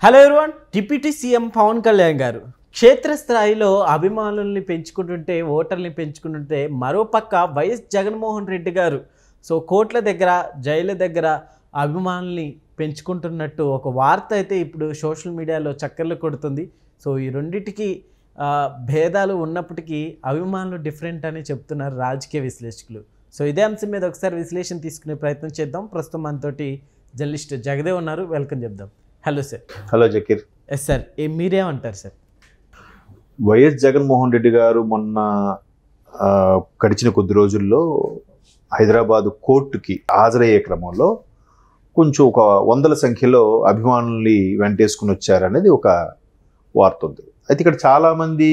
Hello everyone, deputy CM Pawan Kalyan garu క్షేత్రస్థాయిలో అభిమానుల్ని పెంచుకుంటుంటే, ఓటర్ని పెంచుకుంటుంటే, మరోపక్క వైఎస్ జగన్మోహన్ రెడ్డి గారు కోట్ల దగ్గర, జైళ్ళ దగ్గర అభిమానుల్ని పెంచుకుంటున్నట్టు ఒక వార్త అయితే ఇప్పుడు సోషల్ మీడియాలో చక్కర్లు కొడుతుంది. ఈ రెండింటికి భేదాలు ఉన్నప్పటికీ అభిమానులు డిఫరెంట్ అని చెప్తున్నారు రాజకీయ విశ్లేషకులు. ఇదే అంశం మీద ఒకసారి విశ్లేషణ తీసుకునే ప్రయత్నం చేద్దాం. ప్రస్తుతం మనతోటి జర్నలిస్ట్ జగదేవ్ ఉన్నారు, వెల్కమ్ చెప్దాం. Hello sir. Hello Zakir. Yes sir, మీరేమంటారు సార్? వైఎస్ జగన్మోహన్ రెడ్డి గారు మొన్న గడిచిన కొద్ది రోజుల్లో హైదరాబాద్ కోర్టుకి హాజరయ్యే క్రమంలో కొంచెం ఒక వందల సంఖ్యలో అభిమానుల్ని వెంటేసుకుని వచ్చారనేది ఒక వార్త ఉంది. అయితే ఇక్కడ చాలామంది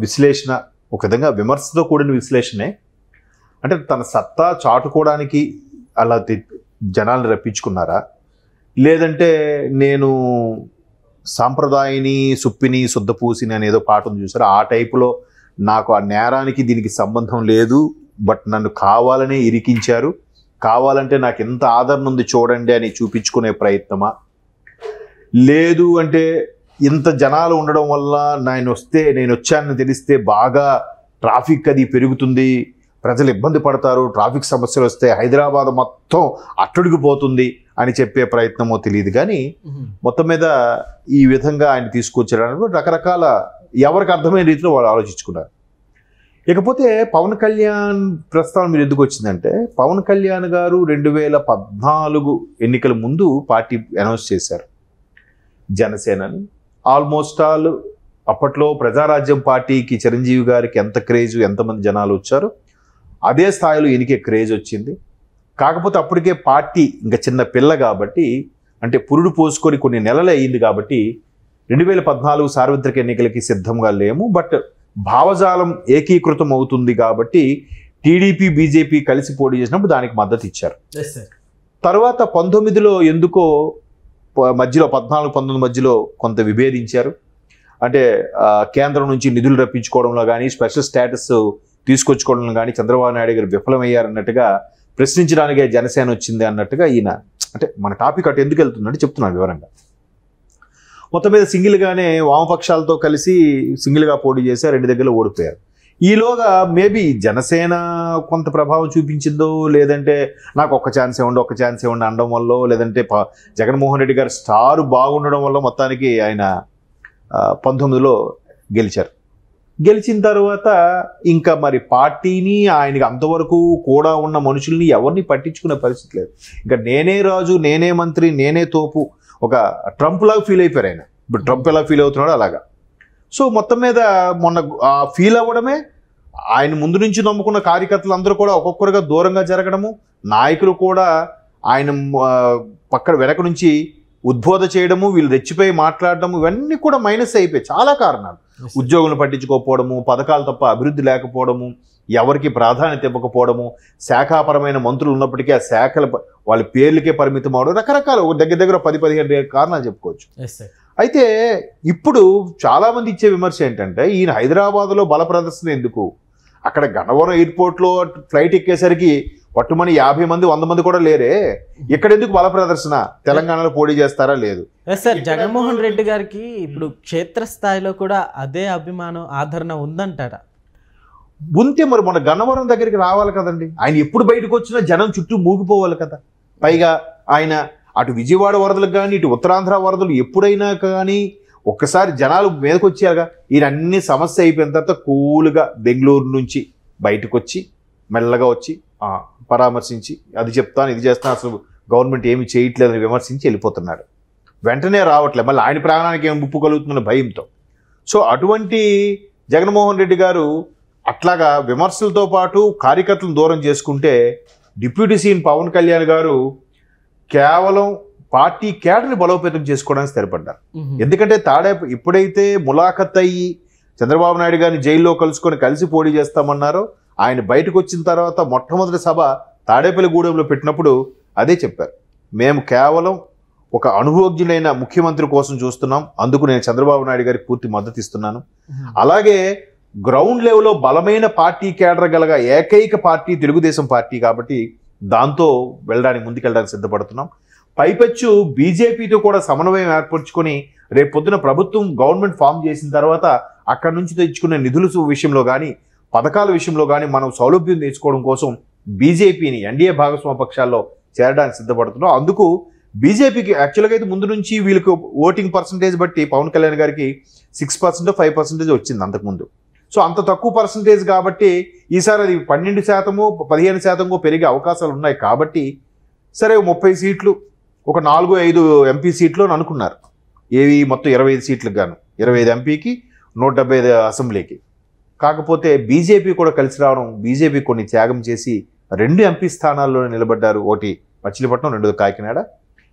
విశ్లేషణ ఒక విధంగా విమర్శతో కూడిన విశ్లేషణే. అంటే తన సత్తా చాటుకోవడానికి అలా జనాల్ని రప్పించుకున్నారా, లేదంటే నేను సాంప్రదాయని సుప్పిని శుద్ధపూసిని అనేదో పాట ఉంది చూసారు, ఆ టైపులో నాకు ఆ నేరానికి దీనికి సంబంధం లేదు, బట్ నన్ను కావాలనే ఇరికించారు, కావాలంటే నాకు ఎంత ఆదరణ ఉంది చూడండి అని చూపించుకునే ప్రయత్నమా, లేదు అంటే ఇంత జనాలు ఉండడం వల్ల నేను వచ్చానని తెలిస్తే బాగా ట్రాఫిక్ అది పెరుగుతుంది, ప్రజలు ఇబ్బంది పడతారు, ట్రాఫిక్ సమస్యలు వస్తే హైదరాబాద్ మొత్తం అట్టుడికిపోతుంది అని చెప్పే ప్రయత్నమో తెలియదు. కానీ మొత్తం మీద ఈ విధంగా ఆయన తీసుకొచ్చారని రకరకాల ఎవరికి అర్థమైన రీతిలో వాళ్ళు ఆలోచించుకున్నారు. ఇకపోతే పవన్ కళ్యాణ్ ప్రస్తావన మీరు ఎందుకు వచ్చిందంటే, పవన్ కళ్యాణ్ గారు 2014 ఎన్నికల ముందు పార్టీ అనౌన్స్ చేశారు జనసేనని. ఆల్మోస్ట్ ఆల్ అప్పట్లో ప్రజారాజ్యం పార్టీకి చిరంజీవి గారికి ఎంత క్రేజ్, ఎంతమంది జనాలు వచ్చారు, అదే స్థాయిలో ఈయనకే క్రేజ్ వచ్చింది. కాకపోతే అప్పటికే పార్టీ ఇంకా చిన్న పిల్ల కాబట్టి, అంటే పురుడు పోసుకొని కొన్ని నెలలే అయ్యింది కాబట్టి 2014 సార్వత్రిక ఎన్నికలకి సిద్ధంగా లేము, బట్ భావజాలం ఏకీకృతం అవుతుంది కాబట్టి టీడీపీ బీజేపీ కలిసి పోటీ చేసినప్పుడు దానికి మద్దతు ఇచ్చారు. తర్వాత 19లో ఎందుకో మధ్యలో 14-19 మధ్యలో కొంత విభేదించారు. అంటే కేంద్రం నుంచి నిధులు రప్పించుకోవడంలో కానీ, స్పెషల్ స్టేటస్ తీసుకొచ్చుకోవడంలో కానీ చంద్రబాబు నాయుడు గారు విఫలమయ్యారన్నట్టుగా, ప్రశ్నించడానికే జనసేన వచ్చింది అన్నట్టుగా ఈయన, అంటే మన టాపిక్ అటు ఎందుకు వెళ్తుందంటే చెప్తున్నాను వివరంగా. మొత్తం మీద సింగిల్గానే వామపక్షాలతో కలిసి సింగిల్గా పోటీ చేశారు, 2 దగ్గరలో ఓడిపోయారు. ఈలోగా మేబీ జనసేన కొంత ప్రభావం చూపించిందో, లేదంటే నాకు ఒక్క ఛాన్స్ ఇవ్వండి అనడం వల్ల, లేదంటే జగన్మోహన్ రెడ్డి గారు స్టార్ బాగుండడం వల్ల మొత్తానికి ఆయన 19లో గెలిచారు. గెలిచిన తర్వాత ఇంకా మరి పార్టీని, ఆయనకి అంతవరకు కూడా ఉన్న మనుషుల్ని ఎవరిని పట్టించుకునే పరిస్థితి లేదు. ఇంకా నేనే రాజు, నేనే మంత్రి, నేనే తోపు, ఒక ట్రంప్ లాగా ఫీల్ అయిపోయారు ఆయన. ఇప్పుడు ట్రంప్ ఎలా ఫీల్ అవుతున్నాడో అలాగా. మొత్తం మీద మొన్న ఫీల్ అవ్వడమే, ఆయన ముందు నుంచి నమ్ముకున్న కార్యకర్తలు అందరూ కూడా ఒక్కొక్కరుగా దూరంగా జరగడము, నాయకులు కూడా ఆయన పక్కన వెనక నుంచి ఉద్బోధ చేయడము, వీళ్ళు రెచ్చిపోయి మాట్లాడడము, ఇవన్నీ కూడా మైనస్ అయిపోయాయి. చాలా కారణాలు, ఉద్యోగులను పట్టించుకోకపోవడము, పథకాలు తప్ప అభివృద్ధి లేకపోవడము, ఎవరికి ప్రాధాన్యత ఇవ్వకపోవడము, శాఖాపరమైన మంత్రులు ఉన్నప్పటికీ ఆ శాఖల వాళ్ళ పేర్లకే పరిమితం అవడం, రకరకాల దగ్గర 10-15 కారణాలు చెప్పుకోవచ్చు. అయితే ఇప్పుడు చాలామంది ఇచ్చే విమర్శ ఏంటంటే, ఈయన హైదరాబాద్లో బల ప్రదర్శన ఎందుకు, అక్కడ గన్నవరం ఎయిర్పోర్ట్లో ఫ్లైట్ ఎక్కేసరికి పట్టుమని 50 మంది 100 మంది కూడా లేరే, ఇక్కడ ఎందుకు బల ప్రదర్శన, తెలంగాణలో పోటీ చేస్తారా లేదు? సార్, జగన్మోహన్ రెడ్డి గారికి ఇప్పుడు క్షేత్రస్థాయిలో కూడా అదే అభిమానం, ఆదరణ ఉందంటారా? ఉంటే మరి మన గన్నవరం దగ్గరికి రావాలి కదండి. ఆయన ఎప్పుడు బయటకు వచ్చినా జనం చుట్టూ మూగిపోవాలి కదా. పైగా ఆయన అటు విజయవాడ వరదలకు కానీ, ఇటు ఉత్తరాంధ్ర వరదలు ఎప్పుడైనా కానీ ఒక్కసారి జనాలు మీదకి వచ్చారుగా. ఈయన అన్ని సమస్య అయిపోయిన తర్వాత కూల్గా బెంగళూరు నుంచి బయటకు వచ్చి మెల్లగా వచ్చి పరామర్శించి అది చెప్తాను, ఇది చేస్తాను, అసలు గవర్నమెంట్ ఏమి చేయట్లేదని విమర్శించి వెళ్ళిపోతున్నాడు. వెంటనే రావట్లేదు, మళ్ళీ ఆయన ప్రాణానికి ఏమి ముప్పు కలుగుతుందన్న భయంతో. అటువంటి జగన్మోహన్ రెడ్డి గారు అట్లాగా విమర్శలతో పాటు కార్యకర్తలను దూరం చేసుకుంటే, డిప్యూటీ సీఎం పవన్ కళ్యాణ్ గారు కేవలం పార్టీ కేడర్ని బలోపేతం చేసుకోవడానికి స్థిరపడ్డారు. ఎందుకంటే ఎప్పుడైతే ములాఖత్ అయ్యి చంద్రబాబు నాయుడు గారిని జైల్లో కలిసి పోటీ చేస్తామన్నారో, ఆయన బయటకు వచ్చిన తర్వాత మొట్టమొదటి సభ తాడేపల్లిగూడెంలో పెట్టినప్పుడు అదే చెప్పారు, మేము కేవలం ఒక అనుభవజ్ఞులైన ముఖ్యమంత్రి కోసం చూస్తున్నాం, అందుకు నేను చంద్రబాబు నాయుడు గారికి పూర్తి మద్దతు ఇస్తున్నాను. అలాగే గ్రౌండ్ లెవెల్లో బలమైన పార్టీ కేడర్ గలగా ఏకైక పార్టీ తెలుగుదేశం పార్టీ కాబట్టి దాంతో ముందుకెళ్ళడానికి సిద్ధపడుతున్నాం. పైపెచ్చు బీజేపీతో కూడా సమన్వయం ఏర్పరచుకొని రేపు పొద్దున ప్రభుత్వం గవర్నమెంట్ ఫామ్ చేసిన తర్వాత అక్కడ నుంచి తెచ్చుకునే నిధుల విషయంలో కానీ పథకాల విషయంలో కానీ మనం సౌలభ్యం తెచ్చుకోవడం కోసం బీజేపీని ఎన్డీఏ భాగస్వామ్య పక్షాల్లో చేరడానికి సిద్ధపడుతున్నాం. అందుకు బీజేపీకి యాక్చువల్గా అయితే ముందు నుంచి వీళ్ళకి ఓటింగ్ పర్సంటేజ్ బట్టి పవన్ కళ్యాణ్ గారికి 6% 5% వచ్చింది అంతకుముందు. సో అంత తక్కువ పర్సంటేజ్ కాబట్టి ఈసారి అది 12% 15% పెరిగే అవకాశాలు ఉన్నాయి. కాబట్టి సరే 30 సీట్లు ఒక 4-5 ఎంపీ సీట్లు అని అనుకున్నారు. ఏవి మొత్తం 25 సీట్లకు గాను 25 ఎంపీకి 175 అసెంబ్లీకి. కాకపోతే బీజేపీ కూడా కలిసి రావడం, బీజేపీ కొన్ని త్యాగం చేసి 2 ఎంపీ స్థానాల్లో నిలబడ్డారు. ఒకటి మచిలీపట్నం, 2 కాకినాడ.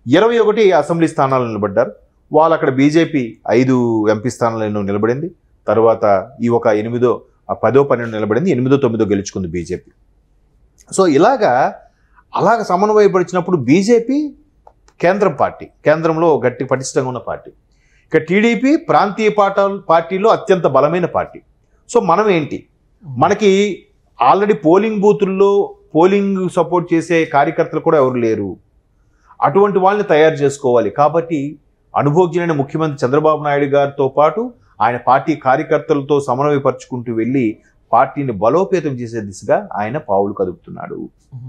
21 అసెంబ్లీ స్థానాలు నిలబడ్డారు. వాళ్ళు అక్కడ బీజేపీ 5 ఎంపీ స్థానాలను నిలబడింది. తర్వాత ఈ ఒక 8, 10, 12 నిలబడింది. 8, 9 గెలుచుకుంది బీజేపీ. సో అలాగ సమన్వయపరిచినప్పుడు బీజేపీ కేంద్రం పార్టీ, కేంద్రంలో గట్టి పటిష్టంగా ఉన్న పార్టీ. ఇక టీడీపీ ప్రాంతీయ పార్టీలో అత్యంత బలమైన పార్టీ. సో మనం ఏంటి, మనకి ఆల్రెడీ పోలింగ్ బూతుల్లో పోలింగ్ సపోర్ట్ చేసే కార్యకర్తలు కూడా ఎవరు లేరు. అటువంటి వాళ్ళని తయారు చేసుకోవాలి. కాబట్టి అనుభవజ్ఞులైన ముఖ్యమంత్రి చంద్రబాబు నాయుడు గారితో పాటు ఆయన పార్టీ కార్యకర్తలతో సమన్వయపరుచుకుంటూ వెళ్ళి పార్టీని బలోపేతం చేసే దిశగా ఆయన పావులు కదుపుతున్నాడు.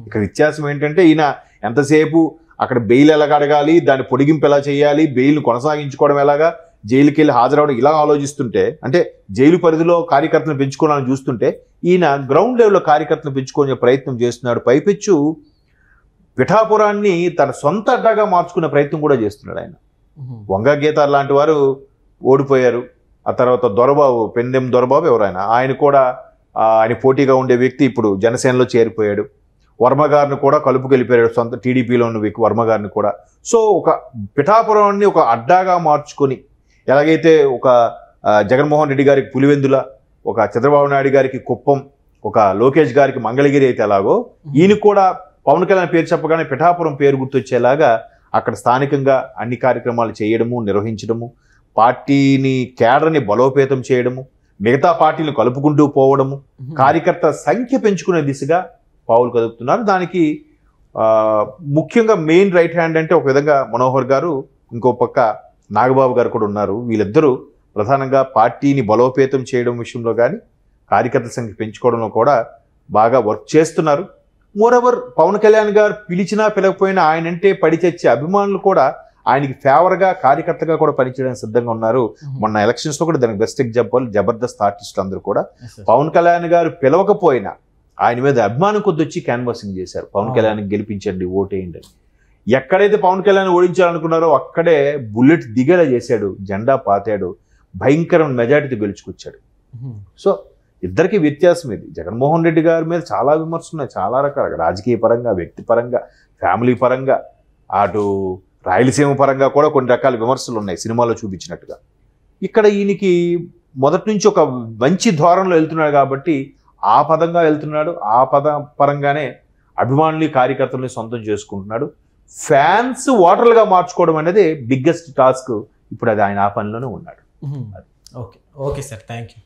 ఇక వ్యత్యాసం ఏంటంటే ఈయన ఎంతసేపు అక్కడ బెయిల్ ఎలాగ అడగాలి, దాని పొడిగింపు ఎలా చేయాలి, బెయిల్ను కొనసాగించుకోవడం ఎలాగా, జైలుకి వెళ్ళి హాజరవడం ఇలా ఆలోచిస్తుంటే, అంటే జైలు పరిధిలో కార్యకర్తలను పెంచుకోవాలని చూస్తుంటే ఈయన గ్రౌండ్ లెవెల్లో కార్యకర్తలను పెంచుకునే ప్రయత్నం చేస్తున్నాడు. పైపెచ్చు పిఠాపురాన్ని తన సొంత అడ్డాగా మార్చుకునే ప్రయత్నం కూడా చేస్తున్నాడు ఆయన. వంగ గీతార్ లాంటి వారు ఓడిపోయారు. ఆ తర్వాత దొరబాబు, పెందెం దొరబాబు ఎవరైనా, ఆయన కూడా ఆయన పోటీగా ఉండే వ్యక్తి ఇప్పుడు జనసేనలో చేరిపోయాడు. వర్మ గారిని కూడా కలుపుకెళ్ళిపోయాడు, సొంత టీడీపీలో ఉన్న వ్యక్తి వర్మ గారిని కూడా. సో ఒక పిఠాపురాన్ని ఒక అడ్డాగా మార్చుకొని, ఎలాగైతే ఒక జగన్మోహన్ రెడ్డి గారికి పులివెందుల, ఒక చంద్రబాబు నాయుడు గారికి కుప్పం, ఒక లోకేష్ గారికి మంగళగిరి అయితే ఎలాగో ఈయన కూడా పవన్ కళ్యాణ్ పేరు చెప్పగానే పిఠాపురం పేరు గుర్తొచ్చేలాగా అక్కడ స్థానికంగా అన్ని కార్యక్రమాలు చేయడము, నిర్వహించడము, పార్టీని కేడర్ని బలోపేతం చేయడము, మిగతా పార్టీలను కలుపుకుంటూ పోవడము, కార్యకర్త సంఖ్య పెంచుకునే దిశగా పావులు కదుపుతున్నారు. దానికి ముఖ్యంగా మెయిన్ రైట్ హ్యాండ్ అంటే ఒక విధంగా మనోహర్ గారు, ఇంకో పక్క నాగబాబు గారు కూడా ఉన్నారు. వీళ్ళిద్దరూ ప్రధానంగా పార్టీని బలోపేతం చేయడం విషయంలో కానీ కార్యకర్తల సంఖ్య పెంచుకోవడంలో కూడా బాగా వర్క్ చేస్తున్నారు. మోరవర్ పవన్ కళ్యాణ్ గారు పిలిచినా పిలకపోయినా ఆయనంటే పడి తెచ్చే అభిమానులు కూడా ఆయనకి ఫేవర్గా కార్యకర్తగా కూడా పనిచేయడానికి సిద్ధంగా ఉన్నారు. మొన్న ఎలక్షన్స్లో కూడా దానికి బెస్ట్ ఎగ్జాంపుల్ జబర్దస్త్ ఆర్టిస్టులు అందరూ కూడా పవన్ కళ్యాణ్ గారు పిలవకపోయినా ఆయన మీద అభిమానం కొద్ది వచ్చి క్యాన్వాసింగ్ చేశారు. పవన్ కళ్యాణ్ గెలిపించండి, ఓటేయండి అని. ఎక్కడైతే పవన్ కళ్యాణ్ ఓడించాలనుకున్నారో అక్కడే బుల్లెట్ దిగేలా చేశాడు, జెండా పాతాడు, భయంకరమైన మెజార్టీతో గెలుచుకొచ్చాడు. సో ఇద్దరికి వ్యత్యాసం ఇది. జగన్మోహన్ రెడ్డి గారి మీద చాలా విమర్శలు ఉన్నాయి, చాలా రకాలుగా, రాజకీయ పరంగా, వ్యక్తిపరంగా, ఫ్యామిలీ పరంగా, అటు రాయలసీమ పరంగా కూడా కొన్ని రకాల విమర్శలు ఉన్నాయి సినిమాలో చూపించినట్టుగా. ఇక్కడ ఈయనకి మొదటి నుంచి ఒక మంచి ధోరణిలో వెళ్తున్నాడు కాబట్టి ఆ పదంగా వెళ్తున్నాడు. ఆ పరంగానే అభిమానులు, కార్యకర్తల్ని సొంతం చేసుకుంటున్నాడు. ఫ్యాన్స్ ఓటర్లుగా మార్చుకోవడం అనేది బిగ్గెస్ట్ టాస్క్. ఇప్పుడు అది ఆయన ఆ పనిలోనే ఉన్నాడు. Okay sir, thank you.